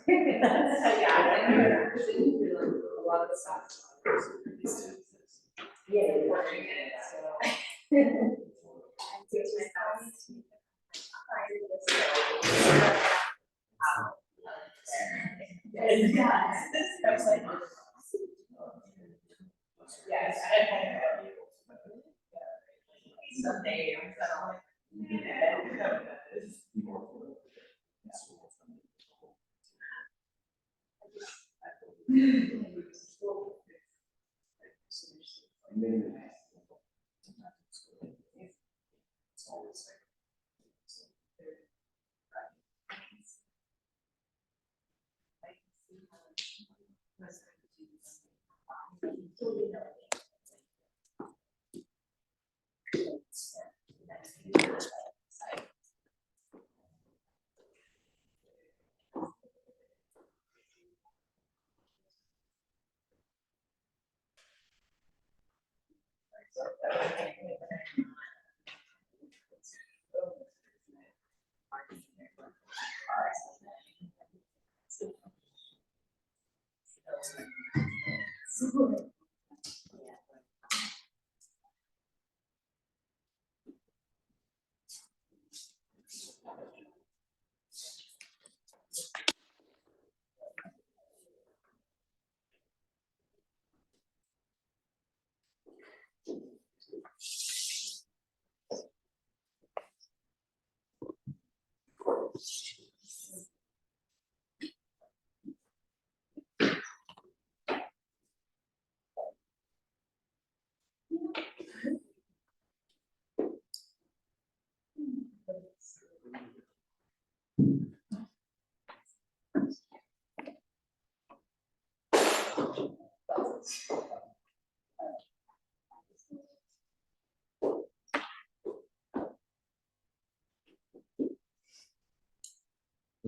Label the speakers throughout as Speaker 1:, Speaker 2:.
Speaker 1: Yeah, because then you realize a lot of the stuff. Yeah, you're working it, so. Yes, someday,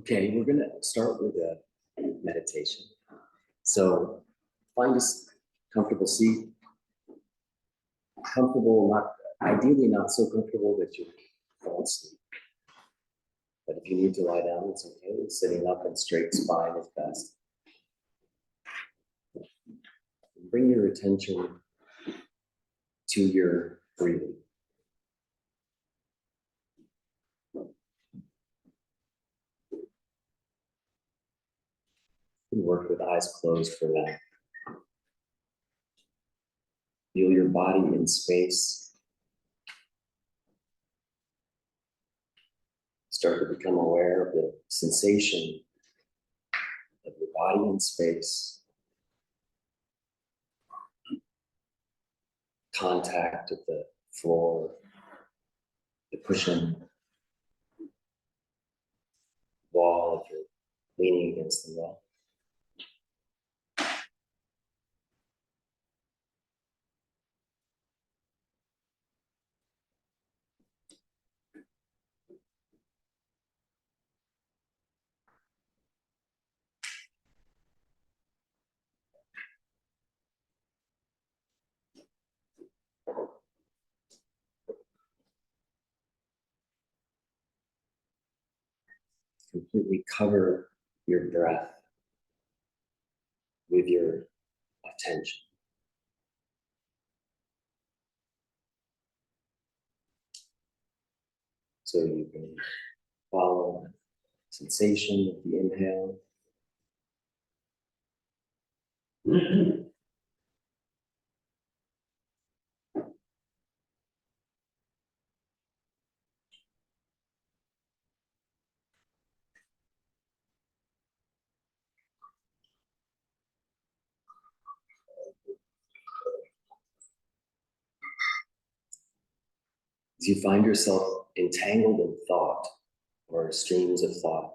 Speaker 2: Okay, we're gonna start with a meditation. So find a comfortable seat. Comfortable, not ideally not so comfortable that you fall asleep. But if you need to lie down, it's okay. Sitting up and straight spine is best. Bring your attention to your breathing. You can work with eyes closed for now. Feel your body in space. Start to become aware of the sensation of your body in space. Contact with the floor, the cushion, wall if you're leaning against the wall. Completely cover your breath with your attention. So you can follow the sensation of the inhale. As you find yourself entangled in thought or streams of thought,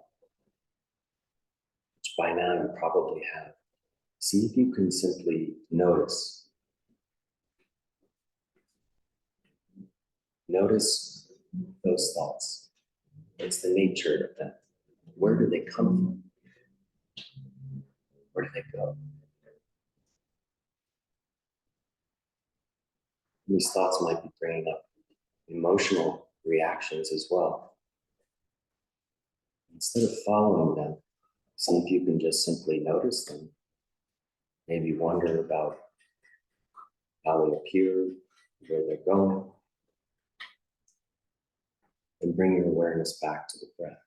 Speaker 2: which by now you probably have, see if you can simply notice. Notice those thoughts. What's the nature of them? Where do they come from? Where do they go? These thoughts might be bringing up emotional reactions as well. Instead of following them, See if you can just simply notice them. Maybe wonder about how they appear, where they're going, and bring your awareness back to the breath.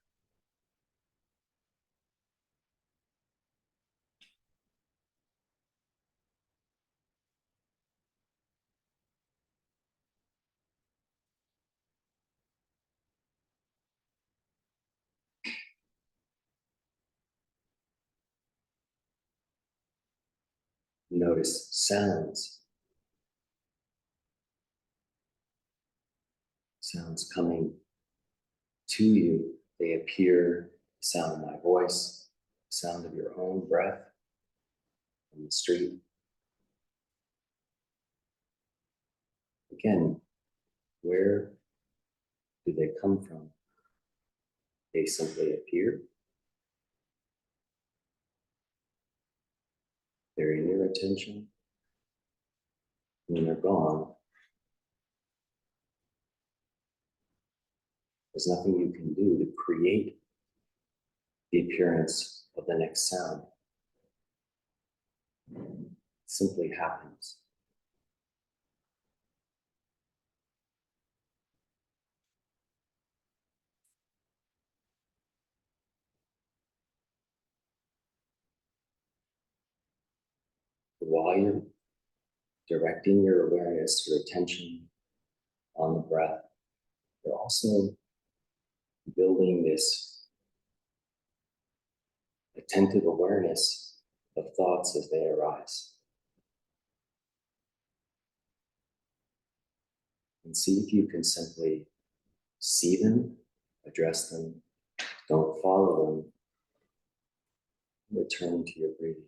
Speaker 2: Notice sounds. Sounds coming to you. They appear, the sound of my voice, the sound of your own breath on the street. Again, where do they come from? They simply appear. They're in your attention. When they're gone, there's nothing you can do to create the appearance of the next sound. It simply happens. While you're directing your awareness, your attention on the breath, you're also building this attentive awareness of thoughts as they arise. And see if you can simply see them, address them, don't follow them, return to your breathing.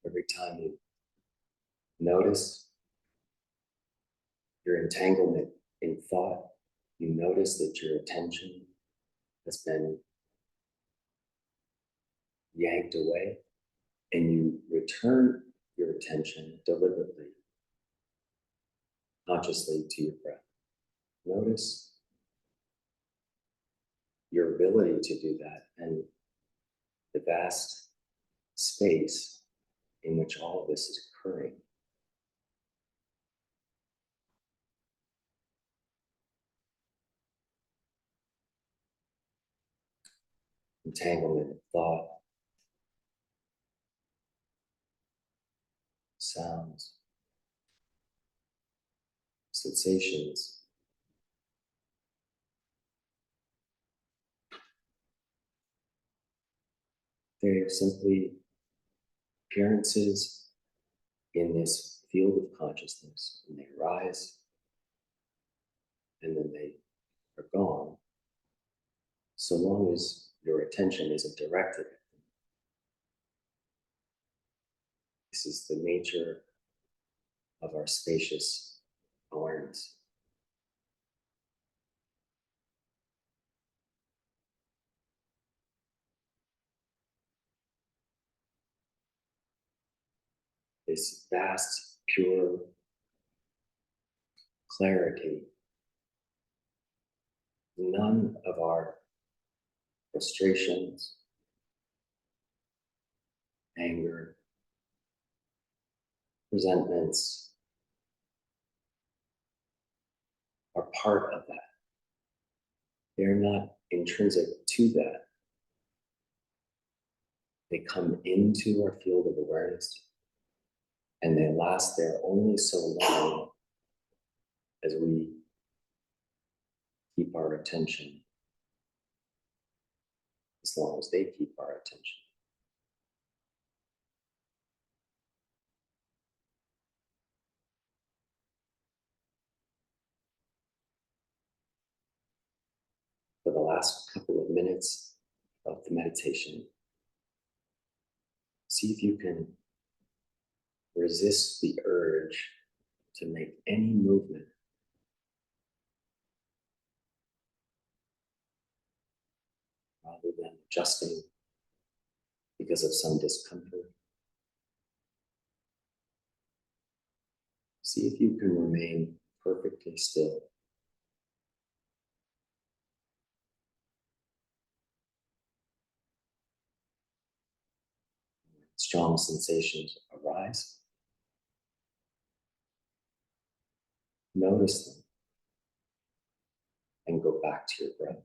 Speaker 2: Every time you notice your entanglement in thought, you notice that your attention has been yanked away, and you return your attention deliberately, consciously to your breath. Notice your ability to do that and the vast space in which all of this is occurring. Entanglement of thought, sounds, sensations. They are simply appearances in this field of consciousness, and they arise and then they are gone, so long as your attention isn't directed at them. This is the nature of our spacious awareness. This vast, pure clarity. None of our frustrations, anger, resentments are part of that. They're not intrinsic to that. They come into our field of awareness, and they last there only so long as we keep our attention as long as they keep our attention. For the last couple of minutes of the meditation, see if you can resist the urge to make any movement rather than adjusting because of some discomfort. See if you can remain perfectly still. Strong sensations arise. Notice them and go back to your breath.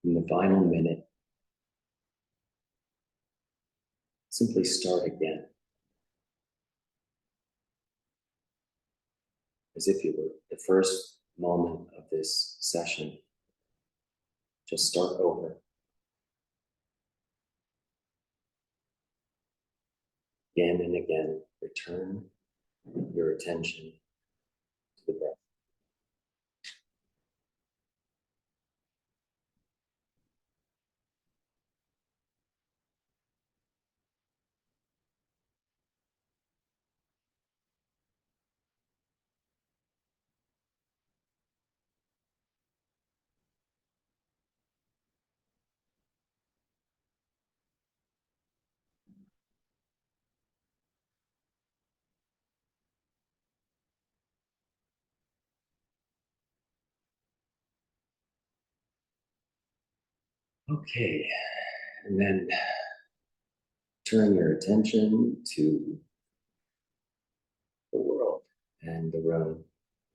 Speaker 2: In the final minute, simply start again, as if you were the first moment of this session. Just start over. Again and again, return your attention to the breath. Okay, and then turn your attention to the world and the room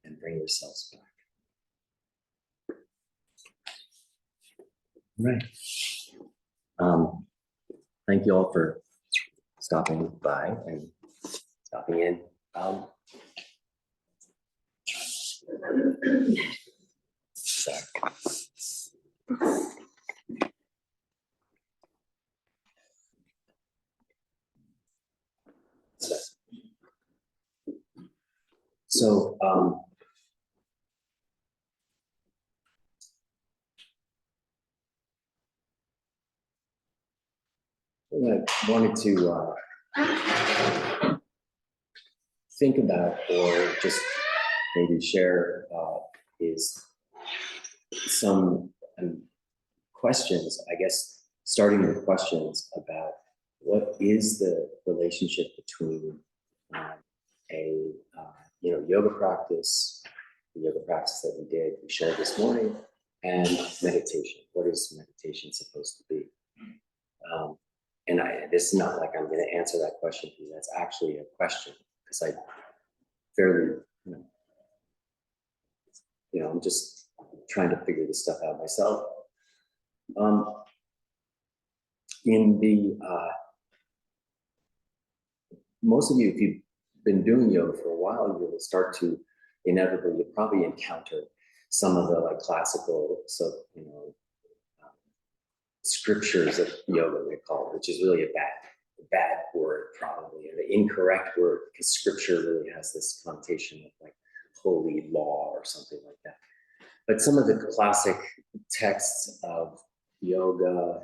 Speaker 2: and bring yourselves back. Right. Thank you all for stopping by and stopping in. Sorry. So, what I wanted to think about, or just maybe share, is some questions, I guess, starting with questions about what is the relationship between a yoga practice, the yoga practice that we shared this morning, and meditation. What is meditation supposed to be? And this is not like I'm going to answer that question, because that's actually a question, because I fairly, I'm just trying to figure this stuff out myself. In the, most of you, if you've been doing yoga for a while, you will start to inevitably, you'll probably encounter some of the like classical, scriptures of yoga, they call it, which is really a bad word, probably, and the incorrect word, because scripture really has this connotation of like holy law or something like that. But some of the classic texts of yoga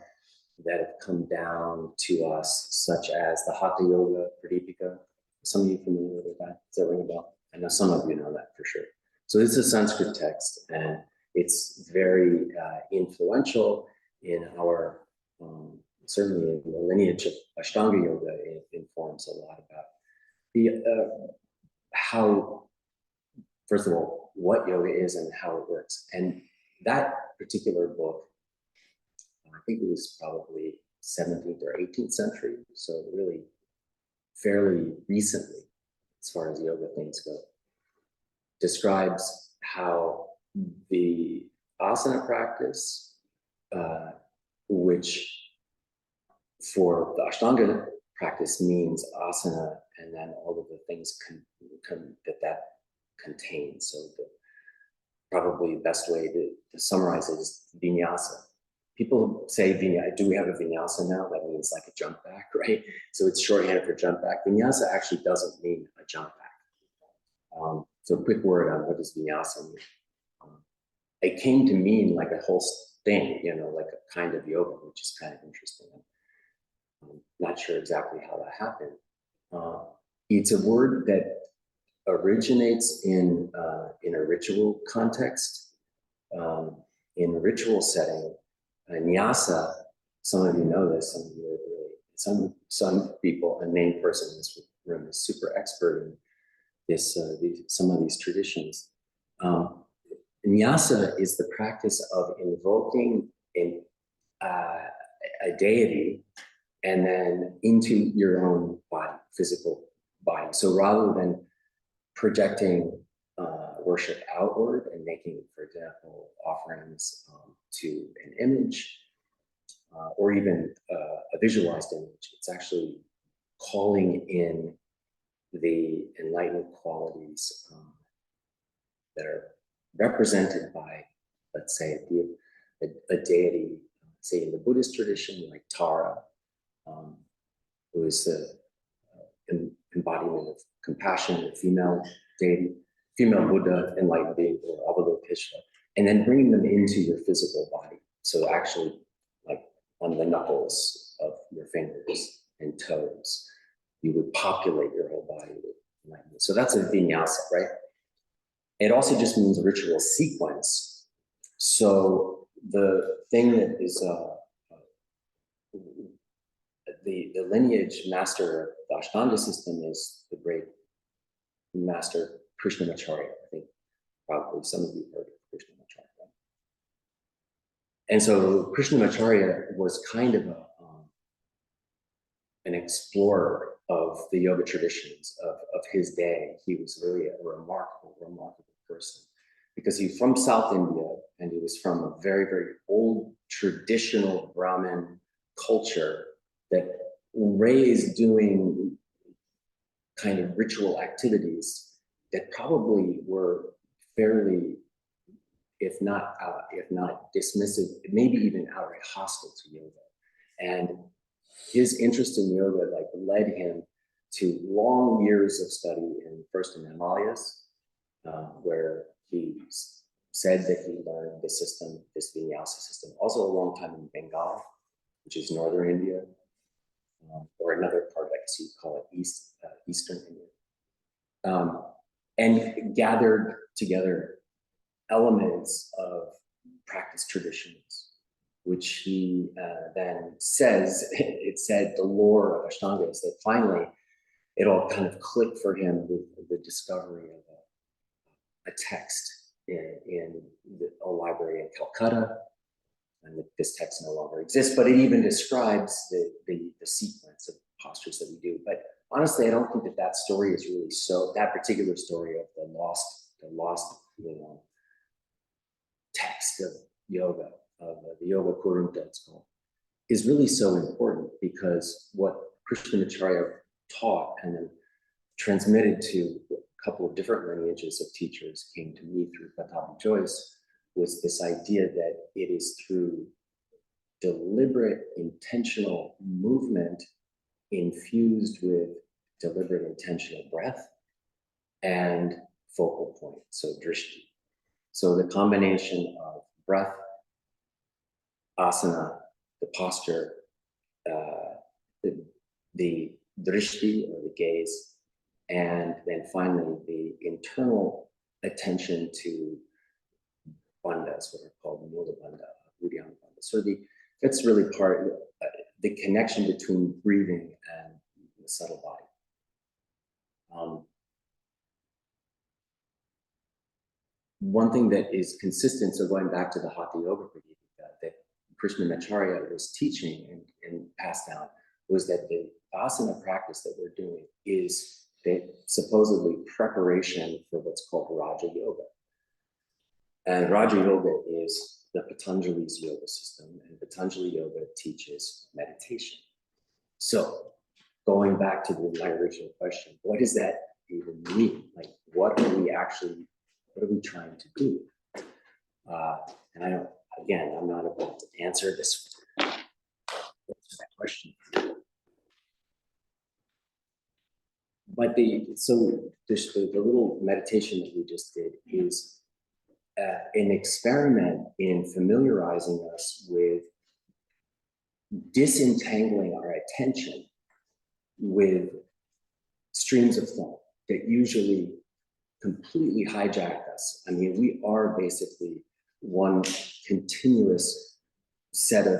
Speaker 2: that have come down to us, such as the Hatha Yoga Pradipika. Some of you familiar with that? Does that ring a bell? I know some of you know that for sure. So it's a Sanskrit text, and it's very influential in our, certainly in the lineage of Ashtanga Yoga. It informs a lot about the how, first of all, what yoga is and how it works. And that particular book, I think it was probably 17th or 18th century, so really fairly recently, as far as yoga things go, describes how the asana practice, which for the Ashtanga practice means asana and then all of the things that contains. So probably the best way to summarize it is vinyasa. People say vinyasa, do we have a vinyasa now? That means like a jump back, right? So it's shorthand for jump back. Vinyasa actually doesn't mean a jump back. So a quick word on what does vinyasa mean. It came to mean like a whole thing, like a kind of yoga, which is kind of interesting. I'm not sure exactly how that happened. It's a word that originates in a ritual context. In a ritual setting, nyasa, some of you know this, some of you are really, some people, a named person in this room is super expert in this, some of these traditions. Nyasa is the practice of invoking a deity and then into your own body, physical body. So rather than projecting worship outward and making, for example, offerings to an image or even a visualized image, it's actually calling in the enlightened qualities that are represented by, let's say, a deity, say in the Buddhist tradition, like Tara, who is the embodiment of compassion, a female deity, female Buddha, enlightened being, or Avalokiteshvara, and then bringing them into your physical body. So actually, like on the knuckles of your fingers and toes, you would populate your whole body with enlightenment. So that's a vinyasa, right? It also just means ritual sequence. So the thing that is the lineage master of the Ashtanga system is the great master Krishnamacharya. I think probably some of you heard of Krishnamacharya. Right? And so Krishnamacharya was kind of an explorer of the yoga traditions of his day. He was really a remarkable person because he's from South India and he was from a very, very old traditional Brahmin culture that raised doing kind of ritual activities that probably were fairly, if not dismissive, maybe even outright hostile to yoga. And his interest in yoga like led him to long years of study first in Himalayas, where he said that he learned the system, this vinyasa system, also a long time in Bengal, which is northern India, or another part, I guess you'd call it Eastern India, and gathered together elements of practice traditions, which he then says, it said the lore of Ashtanga is that finally it all kind of clicked for him with the discovery of a text in a library in Calcutta. And this text no longer exists, but it even describes the sequence of postures that we do. But honestly, I don't think that story is really that particular story of the lost text of yoga, of the Yoga Kurunta, it's called, is really so important because what Krishnamacharya taught and then transmitted to a couple of different lineages of teachers came to me through Pattabhi Jois was this idea that it is through deliberate, intentional movement infused with deliberate, intentional breath and focal point, so drishti. So the combination of breath, asana, the posture, the drishti or the gaze, and then finally the internal attention to bandhas, what are called mula bandha, uddiyana bandha. So that's really part the connection between breathing and the subtle body. one thing that is consistent, so going back to the Hatha Yoga that Krishnamacharya was teaching and passed down, was that the asana practice that we're doing is that supposedly preparation for what's called Raja Yoga. And Raja Yoga is the Patanjali's yoga system, and Patanjali Yoga teaches meditation. So going back to my original question, what does that even mean? Like, what are we trying to do? And I don't, again, I'm not about to answer that question. But the little meditation that we just did is an experiment in familiarizing us with disentangling our attention with streams of thought that usually completely hijack us. I mean, we are basically one continuous set of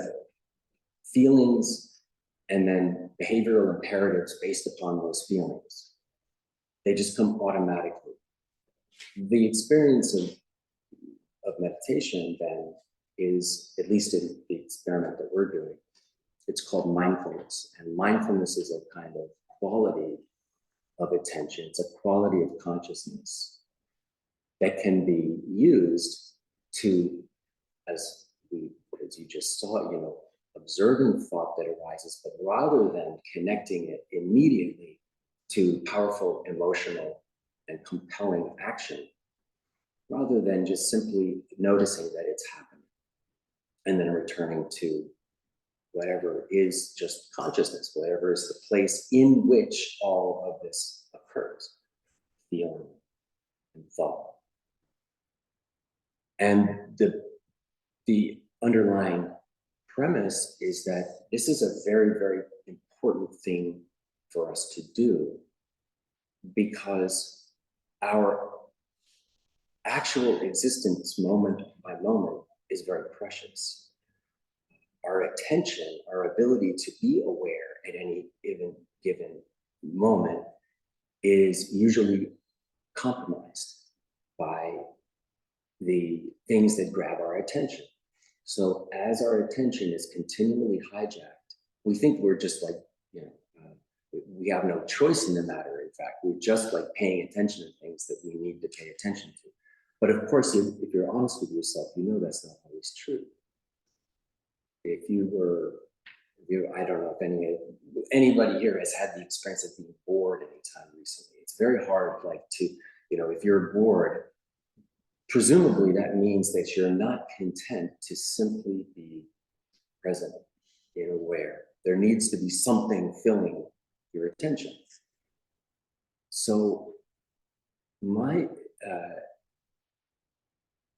Speaker 2: feelings and then behavioral imperatives based upon those feelings. They just come automatically. The experience of meditation then is, at least in the experiment that we're doing, it's called mindfulness. And mindfulness is a kind of quality of attention. It's a quality of consciousness that can be used to, as you just saw, observing thought that arises, but rather than connecting it immediately to powerful emotional and compelling action, rather than just simply noticing that it's happening and then returning to whatever is just consciousness, whatever is the place in which all of this occurs, feeling and thought. And the underlying premise is that this is a very, very important thing for us to do, because our actual existence moment by moment is very precious. Our attention, our ability to be aware at any given moment is usually compromised by the things that grab our attention. So as our attention is continually hijacked, we think we're just like, we have no choice in the matter. In fact, we're just like paying attention to things that we need to pay attention to. But of course, if you're honest with yourself, you know that's not always true. I don't know if anybody here has had the experience of being bored anytime recently. It's very hard, if you're bored, presumably that means that you're not content to simply be present and aware. There needs to be something filling your attention. So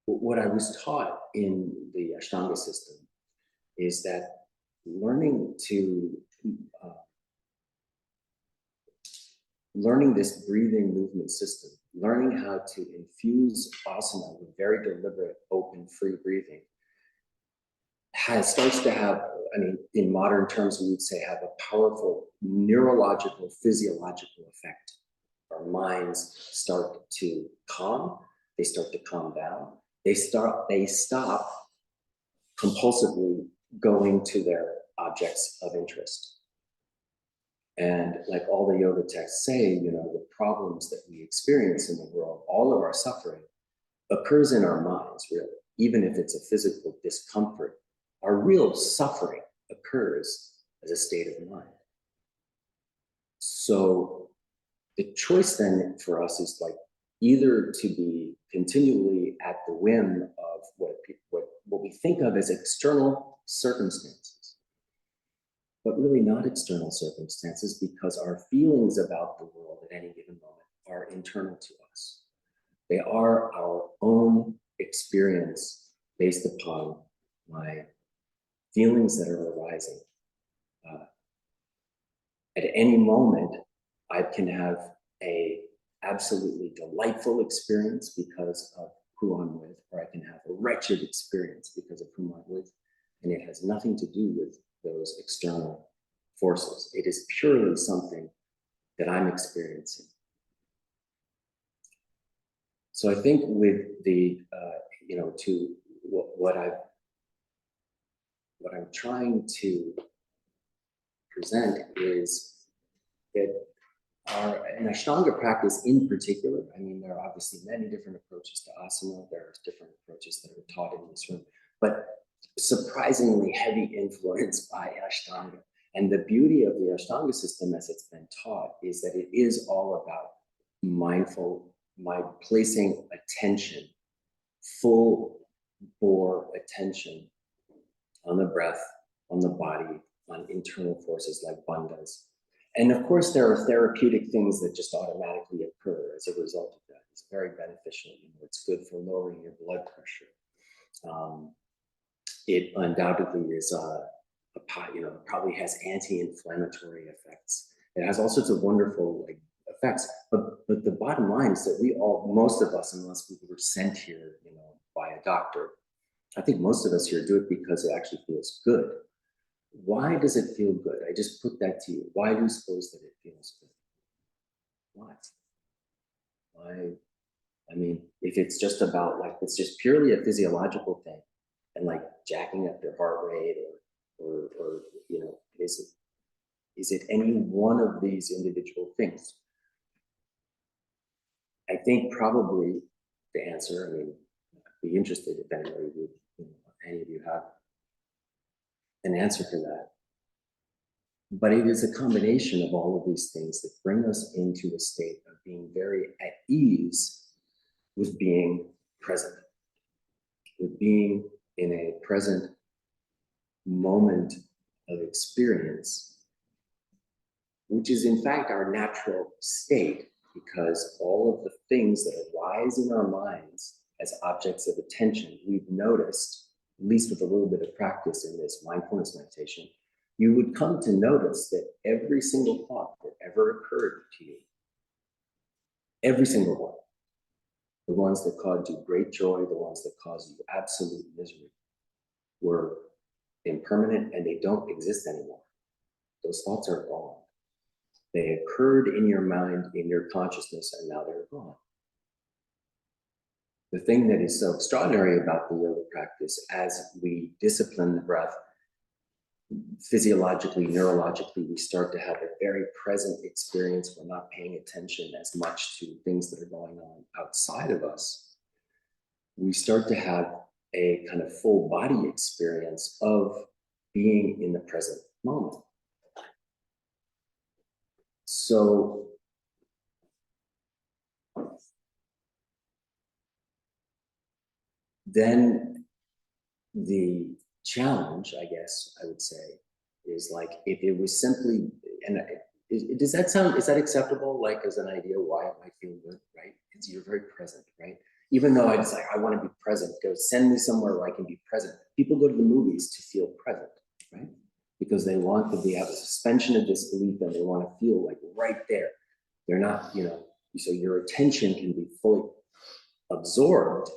Speaker 2: what I was taught in the Ashtanga system is that learning this breathing movement system, learning how to infuse asana with very deliberate, open, free breathing starts to have, in modern terms, we would say have a powerful neurological, physiological effect. Our minds start to calm, they start to calm down, they stop compulsively going to their objects of interest. And like all the yoga texts say, the problems that we experience in the world, all of our suffering occurs in our minds, really. Even if it's a physical discomfort, our real suffering occurs as a state of mind. So the choice then for us is either to be continually at the whim of what we think of as external circumstances, but really not external circumstances, because our feelings about the world at any given moment are internal to us. They are our own experience based upon my feelings that are arising. At any moment, I can have a absolutely delightful experience because of who I'm with, or I can have a wretched experience because of whom I'm with, and it has nothing to do with those external forces. It is purely something that I'm experiencing. So I think with the, to what I'm trying to present is that an Ashtanga practice in particular, I mean, there are obviously many different approaches to asana, there are different approaches that are taught in this room, but surprisingly heavy influence by Ashtanga. And the beauty of the Ashtanga system as it's been taught is that it is all about placing attention, full bore attention on the breath, on the body, on internal forces like bandhas. And of course, there are therapeutic things that just automatically occur as a result of that. It's very beneficial. It's good for lowering your blood pressure. It undoubtedly is probably has anti-inflammatory effects. It has all sorts of wonderful effects. But the bottom line is that most of us, unless we were sent here, by a doctor, I think most of us here do it because it actually feels good. Why does it feel good? I just put that to you. Why do you suppose that it feels good? Why? I mean, if it's just about it's just purely a physiological thing, and jacking up your heart rate, or is it any one of these individual things? I think probably the answer, I mean, I'd be interested if anybody would, any of you have an answer for that. But it is a combination of all of these things that bring us into a state of being very at ease with being present, with being in a present moment of experience, which is in fact our natural state, because all of the things that arise in our minds as objects of attention, we've noticed, at least with a little bit of practice in this mindfulness meditation, you would come to notice that every single thought that ever occurred to you, every single one, the ones that caused you great joy, the ones that caused you absolute misery, were impermanent and they don't exist anymore. Those thoughts are gone. They occurred in your mind, in your consciousness, and now they're gone. The thing that is so extraordinary about the yoga practice, as we discipline the breath, physiologically, neurologically, we start to have a very present experience. We're not paying attention as much to things that are going on outside of us. We start to have a kind of full body experience of being in the present moment. So then the challenge, I guess I would say, is if it was simply, and does that sound, is that acceptable, as an idea why it might feel good, right? Because you're very present, right? Even though it's I want to be present, go send me somewhere where I can be present. People go to the movies to feel present, right? Because they want to have a suspension of disbelief and they want to feel right there. They're not, so your attention can be fully absorbed.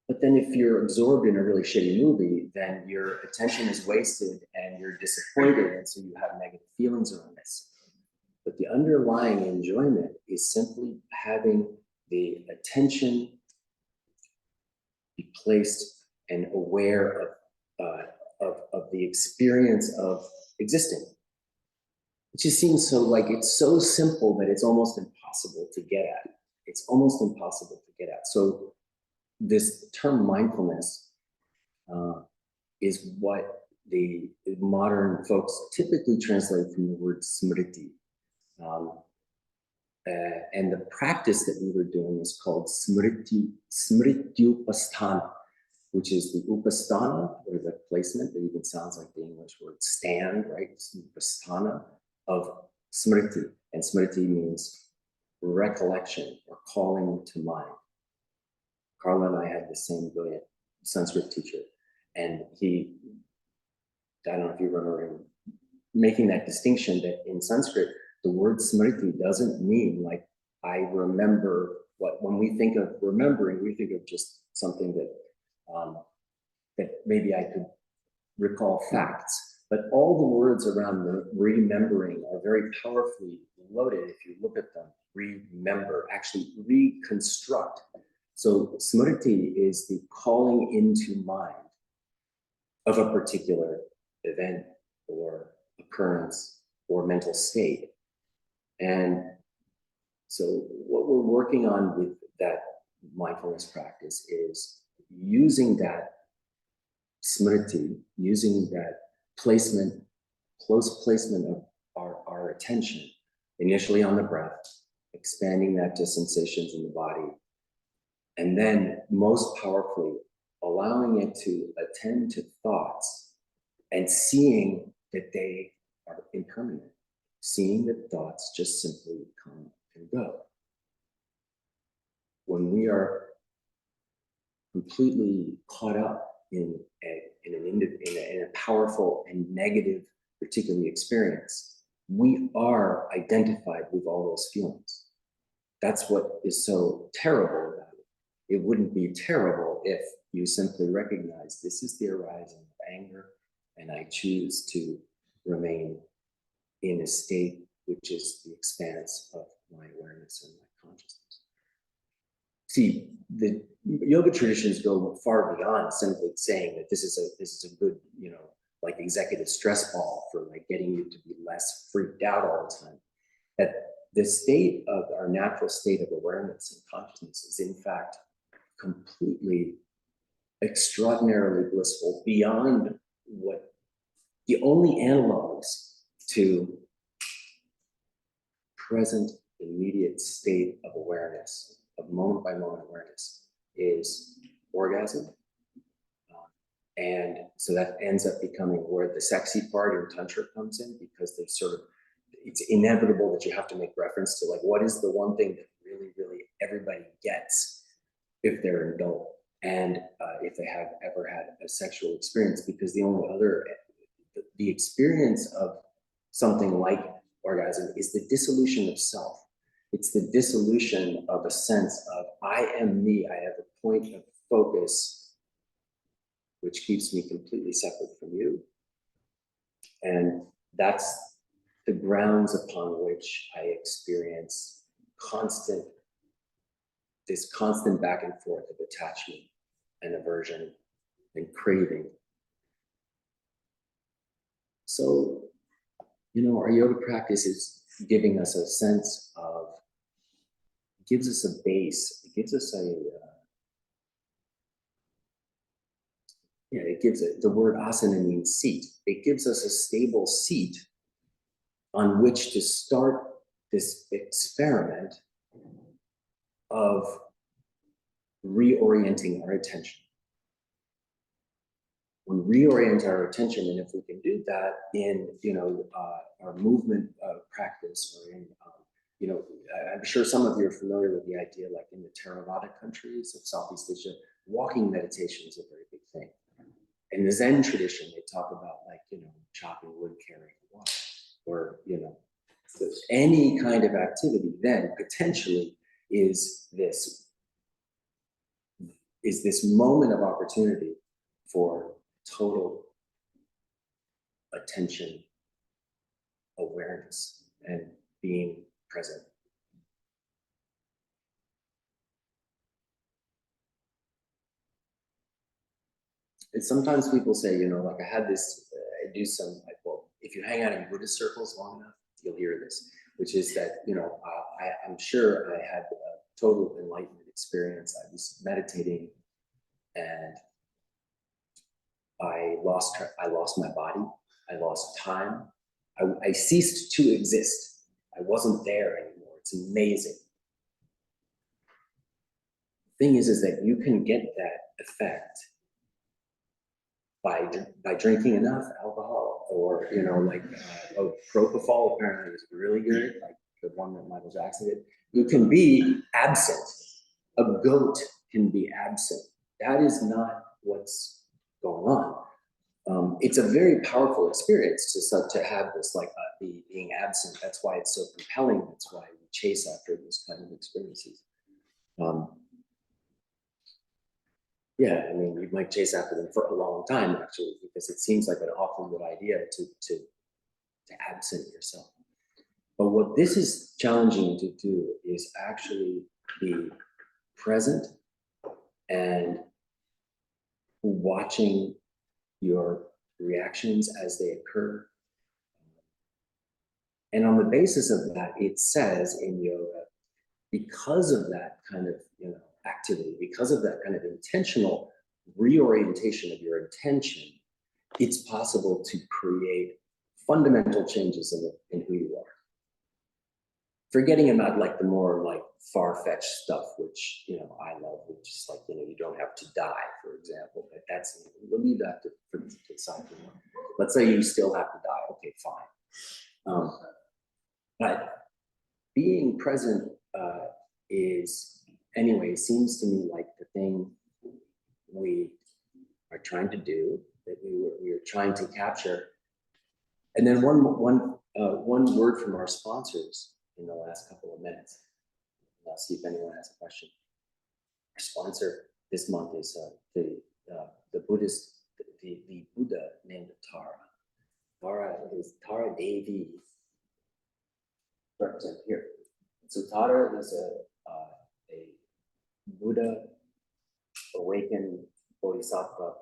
Speaker 2: But then if you're absorbed in a really shitty movie, then your attention is wasted and you're disappointed, and so you have negative feelings around this. But the underlying enjoyment is simply having the attention be placed and aware of the experience of existing. It just seems so it's so simple that it's almost impossible to get at. It's almost impossible to get at. So this term mindfulness is what the modern folks typically translate from the word smriti. And the practice that we were doing is called smrityupasthana, which is the upasthana, or the placement that even sounds like the English word stand, right? Upasthana of smriti. And smriti means recollection or calling to mind. Carla and I had the same brilliant Sanskrit teacher, and I don't know if you remember him making that distinction that in Sanskrit, the word smriti doesn't mean I remember when we think of remembering, we think of just something that maybe I could recall facts, but all the words around remembering are very powerfully loaded if you look at them remember, actually reconstruct. So smriti is the calling into mind of a particular event or occurrence or mental state. And so what we're working on with that mindfulness practice is using that smriti, using that placement, close placement of our attention, initially on the breath, expanding that to sensations in the body, and then most powerfully, allowing it to attend to thoughts and seeing that they are impermanent, seeing that thoughts just simply come and go. When we are completely caught up in a powerful and negative, particularly experience, we are identified with all those feelings. That's what is so terrible about it. It wouldn't be terrible if you simply recognize this is the arising of anger, and I choose to remain in a state which is the expanse of my awareness and my consciousness. See, the yoga traditions go far beyond simply saying that this is a good, like executive stress ball for like getting you to be less freaked out all the time. That the state of our natural state of awareness and consciousness is in fact completely extraordinarily blissful, beyond what the only analogs to present immediate state of awareness, of moment by moment awareness, is orgasm. And so that ends up becoming where the sexy part in Tantra comes in, because there's it's inevitable that you have to make reference to like, what is the one thing that really, really everybody gets if they're an adult and if they have ever had a sexual experience, because the only other, the experience of something like orgasm is the dissolution of self. It's the dissolution of a sense of I am me, I have a point of focus which keeps me completely separate from you. And that's the grounds upon which I experience this constant back and forth of attachment and aversion and craving. So, our yoga practice is giving us a sense of, gives us a base, it gives us the word asana means seat. It gives us a stable seat on which to start this experiment of reorienting our attention. We reorient our attention, and if we can do that in, our movement practice, or in, I'm sure some of you are familiar with the idea, like in the Theravada countries of Southeast Asia, walking meditation is a very big thing. In the Zen tradition, they talk about like, chopping wood, carrying water, or, any kind of activity then potentially is this moment of opportunity for total attention, awareness, and being present. And sometimes people say, like I had this, I do some, like, well, if you hang out in Buddhist circles long enough, you'll hear this, which is that, I'm sure I had a total enlightenment experience. I was meditating and I lost my body, I lost time, I ceased to exist. I wasn't there anymore. It's amazing. The thing is that you can get that effect by drinking enough alcohol, or propofol apparently is really good, like the one that Michael Jackson did. You can be absent. A goat can be absent. That is not what's going on. It's a very powerful experience to have this, like being absent. That's why it's so compelling. That's why we chase after those kind of experiences. Yeah, I mean, you might chase after them for a long time, actually, because it seems like an awful good idea to absent yourself. But what this is challenging to do is actually be present and watching your reactions as they occur. And on the basis of that, it says in yoga, because of that kind of activity, because of that kind of intentional reorientation of your intention, it's possible to create fundamental changes in who you are. Forgetting about like the more like far-fetched stuff, which I love, which is like you don't have to die, for example. But that's we'll leave that to the side. Let's say you still have to die. Okay, fine. But being present seems to me like the thing we are trying to do, that we are trying to capture. And then one word from our sponsors in the last couple of minutes. I'll see if anyone has a question. Our sponsor this month is the Buddhist, the Buddha named Tara. Tara is Tara Devi. Represent here. So Tara is a Buddha awakened bodhisattva.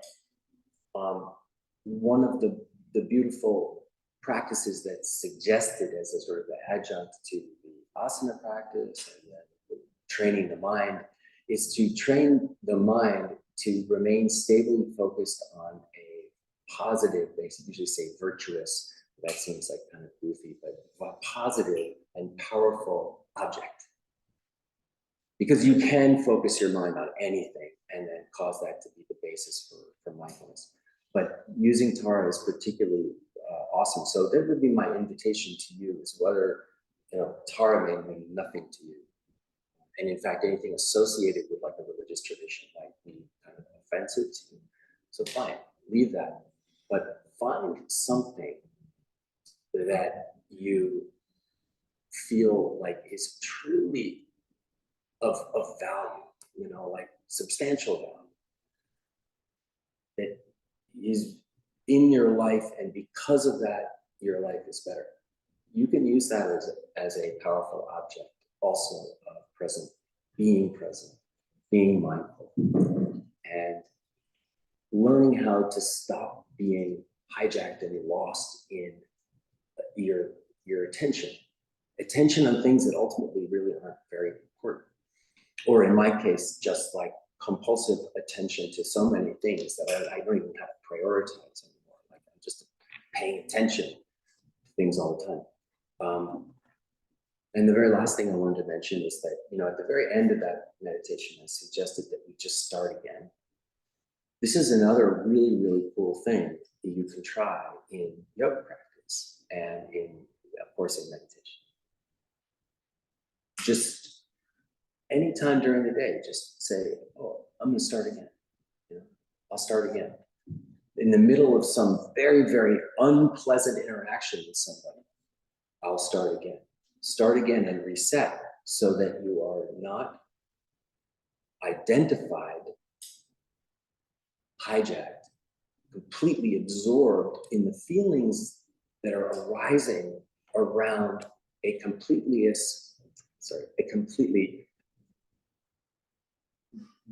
Speaker 2: One of the beautiful practices that's suggested as a sort of adjunct to the asana practice and then training the mind is to train the mind to remain stably focused on a positive, they usually say virtuous, that seems like kind of goofy, but a positive and powerful object. Because you can focus your mind on anything and then cause that to be the basis for mindfulness. But using Tara is particularly awesome. So that would be my invitation to you, is whether Tara may mean nothing to you. And in fact, anything associated with like a religious tradition might be kind of offensive to you. So fine, leave that. But find something that you feel like is truly of value, like substantial value, that is in your life, and because of that, your life is better. You can use that as a powerful object also of present, being mindful, and learning how to stop being hijacked and lost in your attention on things that ultimately really aren't very important. Or in my case, just like compulsive attention to so many things that I don't even have to prioritize anymore. Like I'm just paying attention to things all the time. And the very last thing I wanted to mention is that, at the very end of that meditation, I suggested that we just start again. This is another really, really cool thing that you can try in yoga practice and of course, in meditation. Just anytime during the day, just say, oh, I'm going to start again. I'll start again. In the middle of some very, very unpleasant interaction with somebody, I'll start again. Start again and reset so that you are not identified, hijacked, completely absorbed in the feelings that are arising around a completely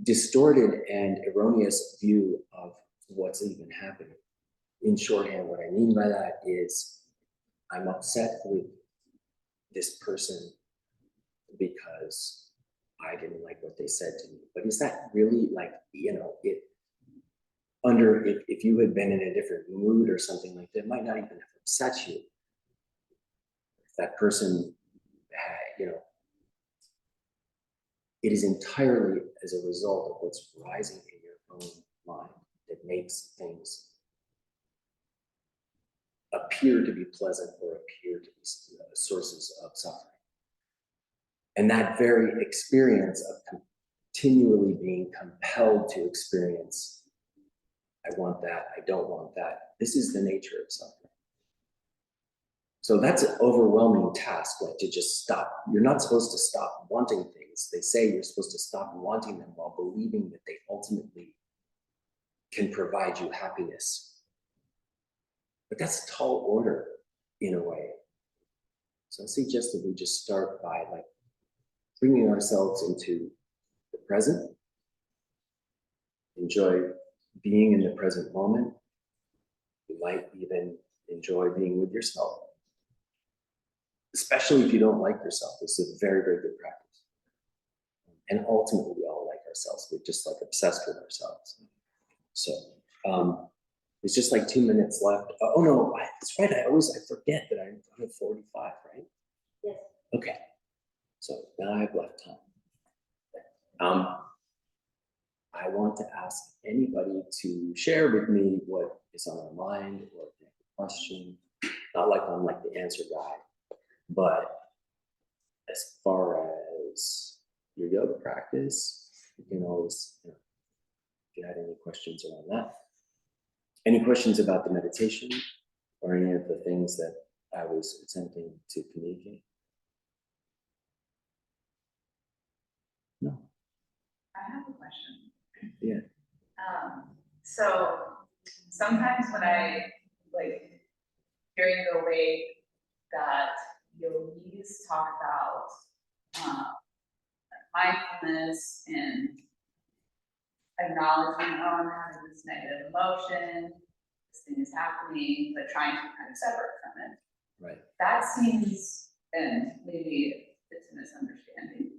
Speaker 2: distorted and erroneous view of what's even happening. In shorthand, what I mean by that is I'm upset with this person because I didn't like what they said to me. But is that really like, if you had been in a different mood or something like that, it might not even have upset you. If that person had, it is entirely as a result of what's rising in your own mind that makes things appear to be pleasant or appear to be sources of suffering. And that very experience of continually being compelled to experience, I want that, I don't want that, this is the nature of suffering. So that's an overwhelming task, like to just stop. You're not supposed to stop wanting things. They say you're supposed to stop wanting them while believing that they ultimately can provide you happiness. But that's a tall order in a way. So I suggest that we just start by like bringing ourselves into the present, enjoy being in the present moment. You might even enjoy being with yourself, especially if you don't like yourself. This is a very, very good practice. And ultimately, we all like ourselves. We're just like obsessed with ourselves. So it's just like 2 minutes left. Oh no, that's right. I forget that I'm 45, right?
Speaker 1: Yes.
Speaker 2: Okay. So now I have left time. I want to ask anybody to share with me what is on their mind or if they have a question. Not like I'm like the answer guy, but as far as your yoga practice, you can always, if you had any questions around that. Any questions about the meditation or any of the things that I was attempting to communicate? No.
Speaker 3: I have a question.
Speaker 2: Yeah.
Speaker 3: So sometimes when I like hearing the way that yogis talk about mindfulness and acknowledging, oh, I'm having this negative emotion, this thing is happening, but trying to kind of separate from it.
Speaker 2: Right.
Speaker 3: That seems, and maybe it's a misunderstanding,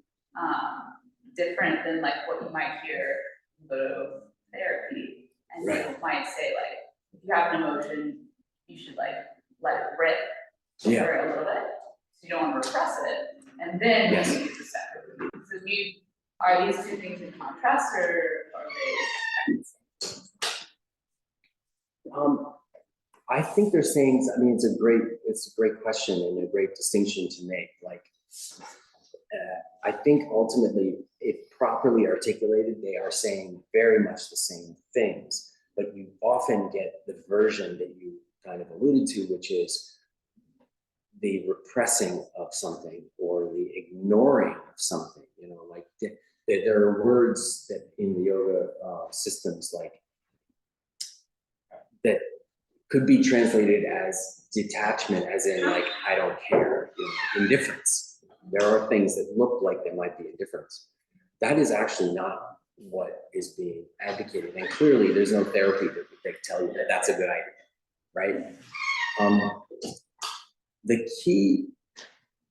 Speaker 3: different than like what you might hear in go therapy. And
Speaker 2: Right.
Speaker 3: people might say like, if you have an emotion, you should like let it rip
Speaker 2: Yeah.
Speaker 3: for a little bit. So you don't want to repress it. And then
Speaker 2: Yes.
Speaker 3: you use the separate. So are these two things in contrast or are they?
Speaker 2: I think they're saying, I mean, it's a great question and a great distinction to make. Like, I think ultimately, if properly articulated, they are saying very much the same things, but you often get the version that you kind of alluded to, which is the repressing of something or the ignoring of something, like there are words that in the yoga systems like that could be translated as detachment, as in like, I don't care, indifference. There are things that look like they might be indifference. That is actually not what is being advocated. And clearly there's no therapy that can tell you that that's a good idea, right? The key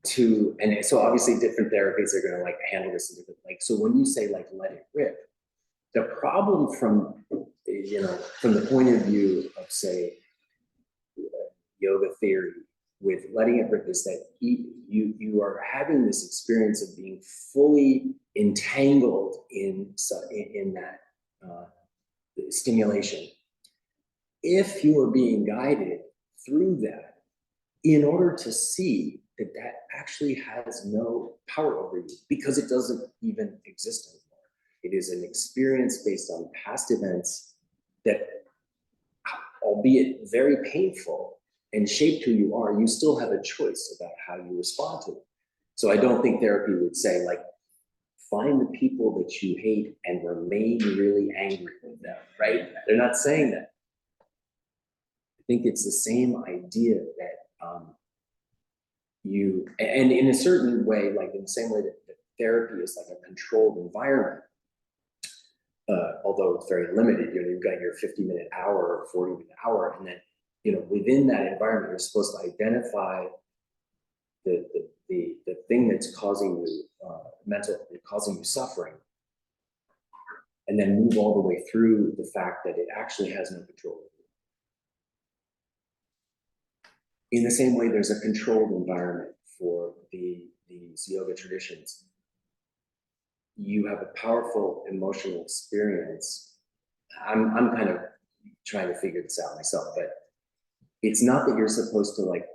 Speaker 2: to, and so obviously different therapies are gonna like handle this in different, like, so when you say like, let it rip, the problem from the point of view of say, yoga theory with letting it rip is that you are having this experience of being fully entangled in that stimulation. If you are being guided through that, in order to see that that actually has no power over you because it doesn't even exist anymore. It is an experience based on past events that, albeit very painful, and shaped who you are, you still have a choice about how you respond to it. So I don't think therapy would say like, find the people that you hate and remain really angry with them, right? They're not saying that. I think it's the same idea that and in a certain way, like in the same way that therapy is like a controlled environment, although it's very limited, you've got your 50-minute hour or 40-minute hour, and then within that environment, you're supposed to identify the thing that's causing you causing you suffering, and then move all the way through the fact that it actually has no control over you. In the same way, there's a controlled environment for these yoga traditions. You have a powerful emotional experience. I'm kind of trying to figure this out myself, but it's not that you're supposed to like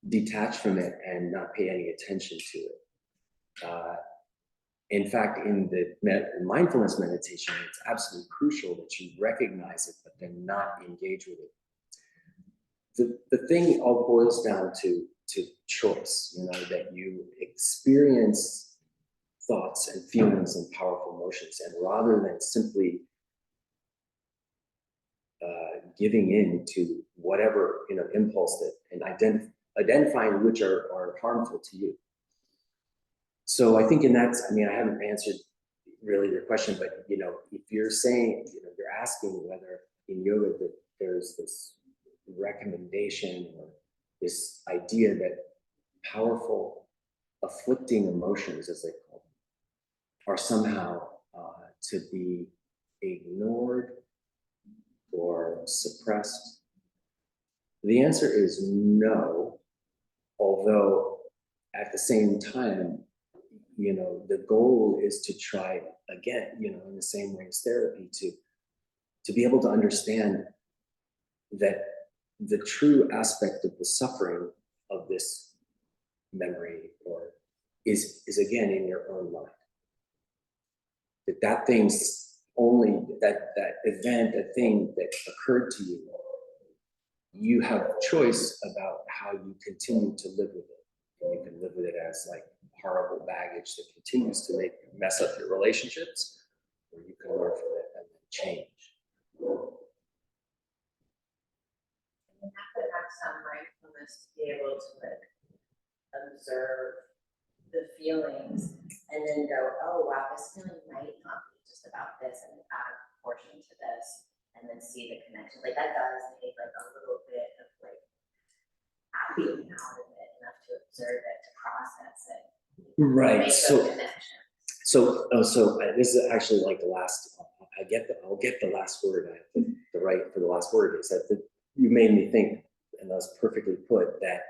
Speaker 2: detach from it and not pay any attention to it. In fact, in the mindfulness meditation, it's absolutely crucial that you recognize it, but then not engage with it. The thing all boils down to choice, that you experience thoughts and feelings and powerful emotions, and rather than simply giving in to whatever, impulse that, and identifying which are harmful to you. So I think I haven't answered really your question, but, if you're saying, you're asking whether in yoga that there's this recommendation or this idea that powerful afflicting emotions, as they call them, are somehow to be ignored or suppressed. The answer is no, although at the same time, the goal is to try again, in the same way as therapy, to be able to understand that the true aspect of the suffering of this memory is again in your own mind. That thing's only that event, that thing that occurred to you, you have choice about how you continue to live with it. And you can live with it as like horrible baggage that continues to mess up your relationships, or you can learn from it and then change.
Speaker 4: You have to have some mindfulness to be able to observe the feelings and then go, oh wow, this feeling might not be just about this and out of proportion to this, and then see the connection. Like that does take like a little bit of like being out of it enough to observe it, to process it.
Speaker 2: Right.
Speaker 4: Make
Speaker 2: So
Speaker 4: those connections.
Speaker 2: So this is actually like the last. I'll get the last word. I have the right for the last word. Is that you made me think, and that's perfectly put. That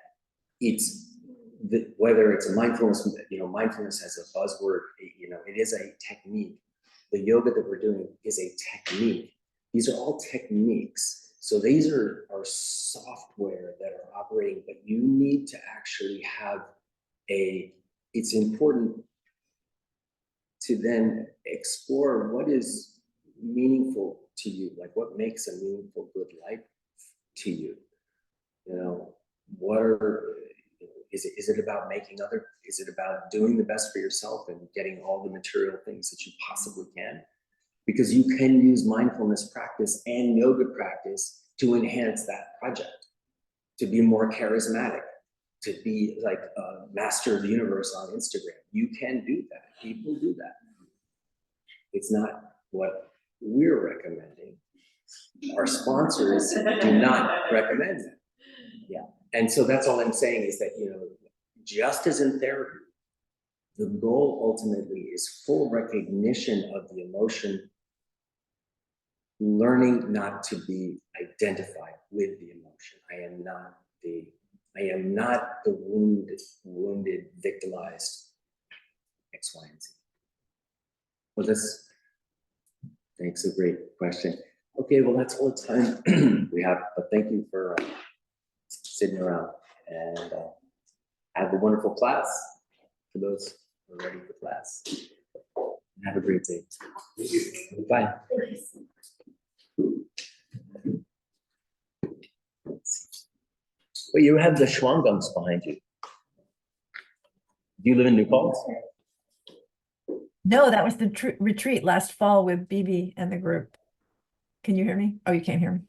Speaker 2: it's whether it's a mindfulness. Mindfulness as a buzzword. It is a technique. The yoga that we're doing is a technique. These are all techniques. So these are software that are operating, but you need to actually have it's important to then explore what is meaningful to you, like what makes a meaningful, good life to you. Is it about is it about doing the best for yourself and getting all the material things that you possibly can? Because you can use mindfulness practice and yoga practice to enhance that project, to be more charismatic, to be like a master of the universe on Instagram. You can do that. People do that. It's not what we're recommending. Our sponsors do not recommend that. Yeah. And so that's all I'm saying is that, just as in therapy, the goal ultimately is full recognition of the emotion, learning not to be identified with the emotion. I am not the wounded, victimized X, Y, and Z. Well, thanks, a great question. Okay, well, that's all the time we have, but thank you for sitting around, and have a wonderful class for those who are ready for class. Have a great day. Bye. Well, you have the Schwangums behind you. Do you live in New Paltz?
Speaker 5: No, that was the retreat last fall with Bibi and the group. Can you hear me? Oh, you can't hear me.